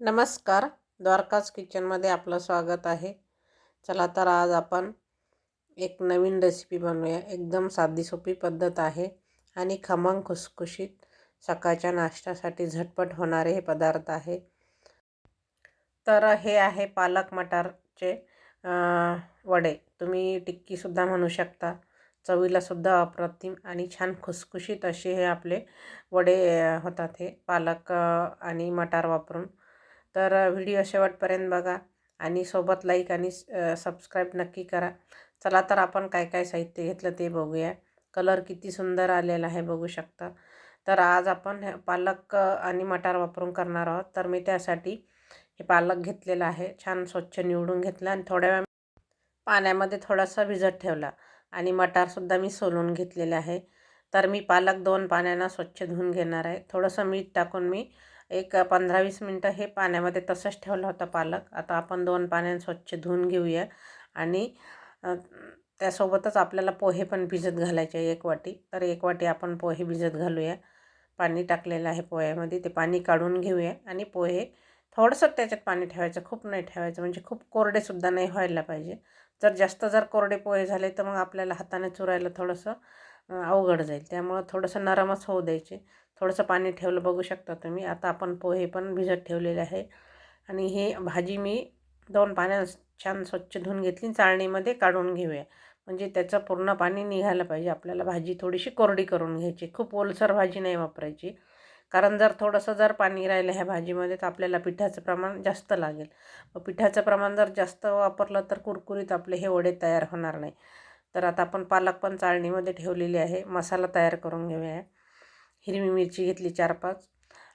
नमस्कार. द्वारकाज किचनमध्ये आपलं स्वागत आहे. चला तर आज आपण एक नवीन रेसिपी बनवूया. एकदम साधी सोपी पद्धत आहे आणि खमंग खुसखुशीत सकाळच्या नाश्त्यासाठी झटपट होणारे हे पदार्थ आहे. तर हे आहे पालक मटारचे वडे. तुम्ही टिक्कीसुद्धा म्हणू शकता. चवीलासुद्धा अप्रतिम आणि छान खुसखुशीत असे हे आपले वडे होतात, हे पालक आणि मटार वापरून. तर व्हिडिओ शेवटपर्यंत बघा आणि सोबत लाईक आणि सबस्क्राईब नक्की करा. चला तर आपण काय काय साहित्य घेतलं ते बघूया. कलर किती सुंदर आलेला आहे बघू शकता. तर आज आपण पालक आणि मटार वापरून करणार आहोत. तर मी त्यासाठी हे पालक घेतलेला आहे, छान स्वच्छ निवडून घेतला आणि थोड्या वेळ पाण्यामध्ये थोडासा भिजत ठेवला आणि मटारसुद्धा मी सोलून घेतलेले आहे. तर मी पालक 2 पाण्यानं स्वच्छ धुवून घेणार आहे. थोडंसं मीठ टाकून मी एक 15-20 मिनटं हे पाण्यामध्ये तसंच ठेवला होता पालक. आता आपण 2 पाण्याने स्वच्छ धुवून घेऊया आणि त्यासोबतच आपल्याला पोहे पण भिजत घालायचे आहे 1 वाटी. तर 1 वाटी आपण पोहे भिजत घालूया. पाणी टाकलेलं आहे पोह्यामध्ये, ते पाणी काढून घेऊया आणि पोहे थोडंसं त्याच्यात पाणी ठेवायचं, खूप नाही ठेवायचं, म्हणजे खूप कोरडेसुद्धा नाही व्हायला पाहिजे. जर कोरडे पोहे झाले तर मग आपल्याला हाताने चुरायला थोडंसं अवघड जाईल. त्यामुळं थोडंसं नरमच होऊ द्यायचे. थोडंसं पाणी ठेवलं बघू शकता तुम्ही. आता आपण पोहे पण भिजत ठेवलेले आहे आणि हे भाजी मी 2 पाण्यात छान स्वच्छ धुवून घेतली. चाळणीमध्ये काढून घेऊया, म्हणजे त्याचं पूर्ण पाणी निघायला पाहिजे. आपल्याला भाजी थोडीशी कोरडी करून घ्यायची, खूप ओलसर भाजी नाही वापरायची. कारण जर पाणी राहिलं ह्या भाजीमध्ये तर आपल्याला पिठाचं प्रमाण जास्त लागेल. पिठाचं प्रमाण जर जास्त वापरलं तर कुरकुरीत आपले हे वडे तयार होणार नाही. तर आता आपण पालक पण चाळणीमध्ये ठेवलेली आहे. मसाला तयार करून घेऊया. हिरवी मिरची घेतली 4-5,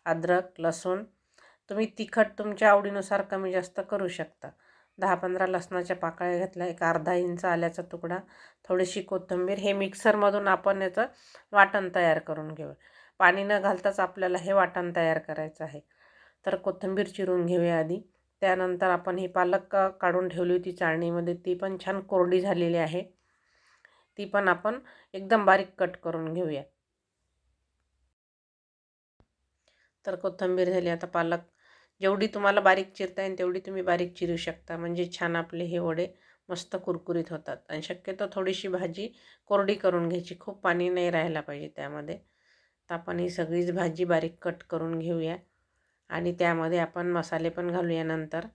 अद्रक, लसूण. तुम्ही तिखट तुमच्या आवडीनुसार कमी जास्त करू शकता. 10-15 लसणाच्या पाकळ्या घेतल्या, एक अर्धा इंच आल्याचा तुकडा, थोडीशी कोथिंबीर. हे मिक्सरमधून आपण याचं वाटण तयार करून घेऊ. पाणी न घालताच आपल्याला हे वाटण तयार करायचं आहे. तर कोथिंबीर चिरून घेऊया आधी. त्यानंतर आपण ही पालक काढून ठेवली होती चाळणीमध्ये, ती पण छान कोरडी झालेली आहे. ती पण आपण एकदम बारीक कट करून घेऊया. तर कोथिंबीर झाली. आता पालक जेवढी तुम्हाला बारीक चिरता येईल तेवढी तुम्ही बारीक चिरू शकता, म्हणजे छान आपले हे वडे मस्त कुरकुरीत होतात. आणि शक्यतो थोडीशी भाजी कोरडी करून घ्यायची, खूप पाणी नाही राहायला पाहिजे त्यामध्ये. तर आपण ही सगळीच भाजी बारीक कट करून घेऊया आणि त्यामध्ये आपण मसाले पण घालूया नंतर.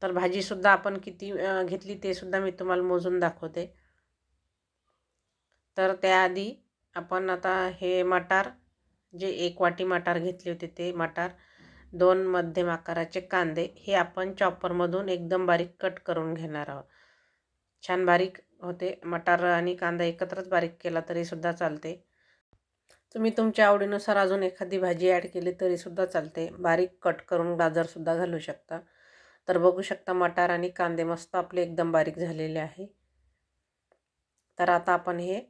तर भाजीसुद्धा आपण किती घेतली ते सुद्धा मी तुम्हाला मोजून दाखवते. तर त्याआधी आपण आता हे मटार, जे 1 वाटी मटार घेतले होते ते मटार, 2 मध्यम आकाराचे कांदे, हे आपण चॉपरमधून एकदम बारीक कट करून घेणार आहोत. छान बारीक होते. मटार आणि कांदा एकत्रच बारीक केला तरीसुद्धा चालते. तुम्ही तुमच्या आवडीनुसार अजून एखादी भाजी ॲड केली तरीसुद्धा चालते. बारीक कट करून गाजरसुद्धा घालू शकता. तर बघू शकता मटार आणि कांदे मस्त आपले एकदम बारीक झालेले आहे. तर आता आपण हे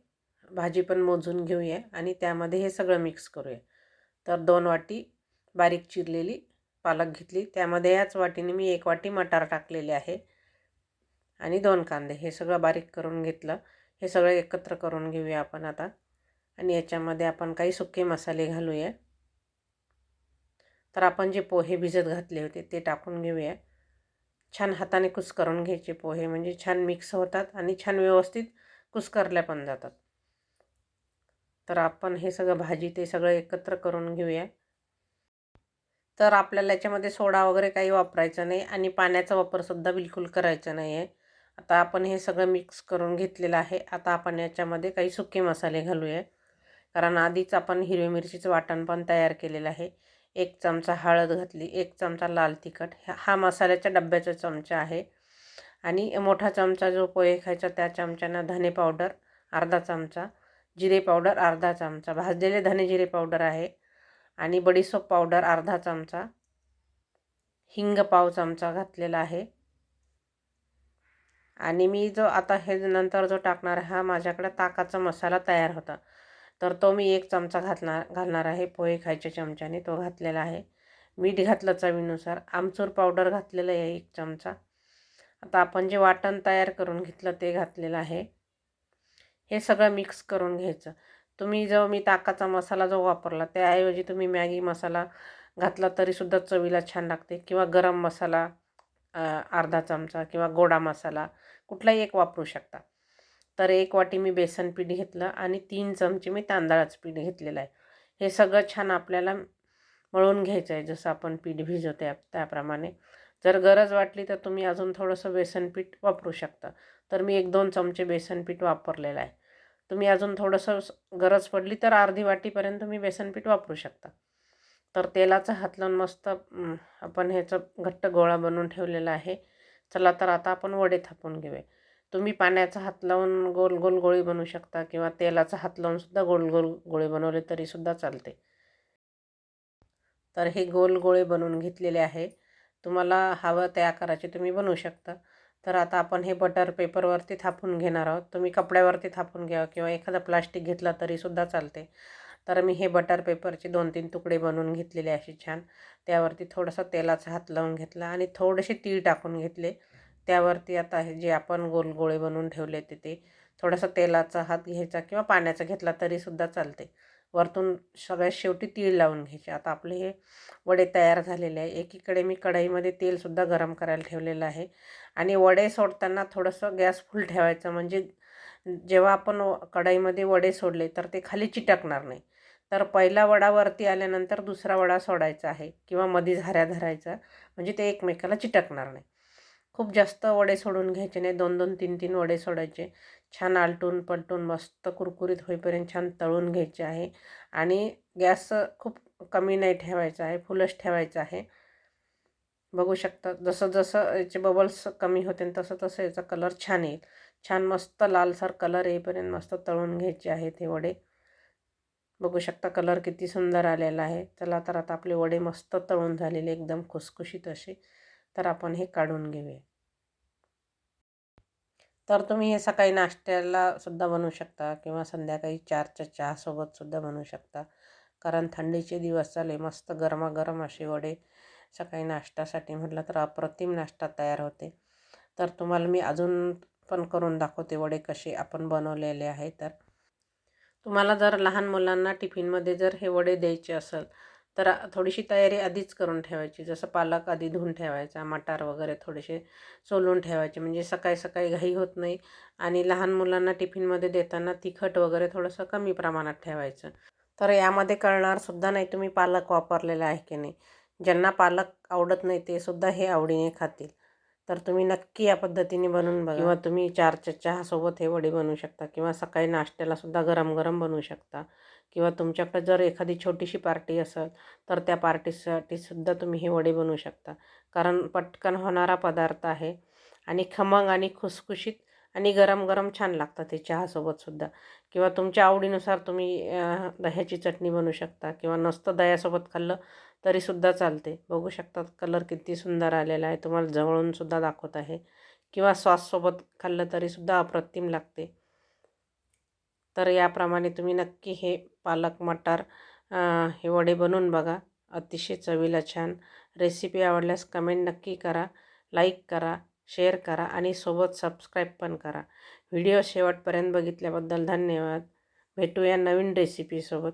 भाजी पण मोजून घेऊया आणि त्यामध्ये हे सगळं मिक्स करूया. तर 2 वाटी बारीक चिरलेली पालक घेतली, त्यामध्ये याच वाटीने मी 1 वाटी मटार टाकलेले आहे आणि 2 कांदे, हे सगळं बारीक करून घेतलं. हे सगळं एकत्र करून घेऊया आपण आता आणि याच्यामध्ये आपण काही सुके मसाले घालूया. तर आपण जे पोहे भिजत घातले होते ते टाकून घेऊया. छान हाताने कुस्करून घ्यायचे पोहे, म्हणजे छान मिक्स होतात आणि छान व्यवस्थित कुस्करल्या पण जातात. तर आपण हे सगळं भाजी ते सगळं एकत्र करून घेऊया. तर आपल्याला याच्यामध्ये सोडा वगैरे काही वापरायचं नाही आणि पाण्याचा वापरसुद्धा बिलकुल करायचा नाही आहे. आता आपण हे सगळं मिक्स करून घेतलेलं आहे. आता आपण याच्यामध्ये काही सुके मसाले घालूया, कारण आधीच आपण हिरवी मिरचीचं वाटण पण तयार केलेलं आहे. 1 चमचा हळद घातली, 1 चमचा लाल तिखट, हा मसाल्याच्या डब्याचा चमचा आहे आणि मोठा चमचा जो पोहे खायचा त्या चमच्यानं धने पावडर अर्धा चमचा, जिरे पावडर अर्धा चमचा, भाजलेले धने जिरे पावडर आहे आणि बडीशेप पावडर अर्धा चमचा, हिंग पाव चमचा घातलेला आहे. आणि मी जो आता हे नंतर जो टाकणार आहे, हा माझ्याकडे ताकाचा मसाला तयार होता, तर तो मी 1 चमचा घालणार आहे. पोहे खायच्या चमच्याने तो घातलेला आहे. मीठ घातलं चवीनुसार. आमचूर पावडर घातलेलं आहे 1 चमचा. आता आपण जे वाटण तयार करून घेतलं ते घातलेलं आहे. हे सगळं मिक्स करून घ्यायचं. तुम्ही जो मी ताकाचा मसाला जो वापरला त्याऐवजी तुम्ही मॅगी मसाला घातला तरीसुद्धा चवीला छान लागते. किंवा गरम मसाला अर्धा चमचा किंवा गोडा मसाला कुठलाही एक वापरू शकता. तर 1 वाटी मी बेसन पीठ घेतलं आणि 3 चमचे मी तांदळाचं पीठ घेतलेलं आहे. हे सगळं छान आपल्याला मळून घ्यायचं आहे. जसं आपण पीठ भिजवतो त्याप्रमाणे. जर गरज वाटली तर तुम्ही अजून थोडंसं बेसन पीठ वापरू शकता. तर मी 1-2 चमचे बेसन पीठ वापरलेलं आहे. तुम्ही अजून थोडंसं गरज पडली तर अर्धी वाटीपर्यंत तुम्ही बेसन पीठ वापरू शकता. तर तेलाचा हात लावून मस्त आपण ह्याचं घट्ट गोळा बनवून ठेवलेला आहे. चला तर आता आपण वडे थापून घेऊया. तुम्ही पाण्याचा हात लावून गोल गोल गोळी बनवू शकता किंवा तेलाचा हात लावून सुद्धा गोल गोल गोळे बनवले तरीसुद्धा चालते. तर हे गोल गोळे बनवून घेतलेले आहे. तुम्हाला हवं त्या आकाराचे तुम्ही बनवू शकता. तर आता आपण हे बटर पेपरवरती थापून घेणार आहोत. तुम्ही कपड्यावरती थापून घ्या किंवा एखादा प्लास्टिक घेतला तरीसुद्धा चालते. तर मी हे बटर पेपरचे 2-3 तुकडे बनवून घेतलेले असे छान. त्यावरती थोडासा तेलाचा हात लावून घेतला आणि थोडेसे तीळ टाकून घेतले. त्यावरती आता हे जे आपण गोल गोळे बनवून ठेवले ते थोडासा तेलाचा हात घ्यायचा किंवा पाण्याचा घेतला तरीसुद्धा चालते. वरतून सगळ्यात शेवटी तीळ लावून घ्यायचे. आता आपले हे वडे तयार झालेले आहे. एकीकडे मी कढईमध्ये तेलसुद्धा गरम करायला ठेवलेलं आहे आणि वडे सोडताना थोडंसं गॅस फुल ठेवायचं, म्हणजे जेव्हा आपण कढईमध्ये वडे सोडले तर ते खाली चिटकणार नाही. तर पहिला वडा वरती आल्यानंतर दुसरा वडा सोडायचा आहे किंवा मध्ये झाऱ्या धरायचा, म्हणजे ते एकमेकाला चिटकणार नाही. खूप जास्त वडे सोडून घ्यायचे नाही. 2-2, 3-3 वडे सोडायचे. छान आलटून पलटून मस्त कुरकुरीत होईपर्यंत छान तळून घ्यायचे आहे आणि गॅस खूप कमी नाही ठेवायचा आहे, फुलच ठेवायचा आहे. बघू शकता जसं जसं याचे बबल्स कमी होते तसं तसं याचा कलर छान येईल. छान मस्त लालसर कलर येईपर्यंत मस्त तळून घ्यायचे आहेत हे वडे. बघू शकता कलर किती सुंदर आलेला आहे. चला तर आता आपले वडे मस्त तळून झालेले एकदम खुसखुशीत असे. तर आपण हे काढून घेऊया. तर तुम्ही हे सकाळी नाश्त्याला सुद्धा बनवू शकता किंवा संध्याकाळी 4च्या चहासोबत सुद्धा बनवू शकता. कारण थंडीचे दिवस चालले, मस्त गरमागरम असे वडे सकाळी नाश्त्यासाठी म्हटलं तर अप्रतिम नाश्ता तयार होते. तर तुम्हाला मी अजून पण करून दाखवते वडे कसे आपण बनवलेले आहे. तर तुम्हाला जर लहान मुलांना टिफिनमध्ये जर हे वडे द्यायचे असेल तर थोडीशी तयारी आधीच करून ठेवायची. जसं पालक आधी धुवून ठेवायचा, मटार वगैरे थोडेसे सोलून ठेवायचे, म्हणजे सकाळी सकाळी घाई होत नाही आणि लहान मुलांना टिफिनमध्ये देताना तिखट वगैरे थोडंसं कमी प्रमाणात ठेवायचं. तर यामध्ये कळणारसुद्धा नाही तुम्ही पालक वापरलेला आहे की नाही. ज्यांना पालक आवडत नाही ते सुद्धा हे आवडीने खातील. तर तुम्ही नक्की या पद्धतीने बनवून बघा किंवा तुम्ही 4च्या चहासोबत हे वडे बनवू शकता किंवा सकाळी नाश्त्यालासुद्धा गरम गरम बनवू शकता किंवा तुमच्याकडे जर एखादी छोटीशी पार्टी असेल तर त्या पार्टीसाठी सुद्धा तुम्ही हे वडे बनवू शकता. कारण पटकन होणारा पदार्थ आहे आणि खमंग आणि खुसखुशीत आणि गरम गरम छान लागतात ते चहासोबतसुद्धा. किंवा तुमच्या आवडीनुसार तुम्ही दह्याची चटणी बनवू शकता किंवा नुसतं दह्यासोबत खाल्लं तरीसुद्धा चालते. बघू शकतात कलर किती सुंदर आलेला आहे. तुम्हाला जवळूनसुद्धा दाखवत आहे. किंवा सॉससोबत खाल्लं तरीसुद्धा अप्रतिम लागते. तर याप्रमाणे तुम्ही नक्की हे पालक मटार हे वडे बनवून बघा. अतिशय चवीला छान. रेसिपी आवडल्यास कमेंट नक्की करा, लाईक करा, शेअर करा आणि सोबत सबस्क्राईब पण करा. व्हिडिओ शेवटपर्यंत बघितल्याबद्दल धन्यवाद. भेटूया नवीन रेसिपीसोबत.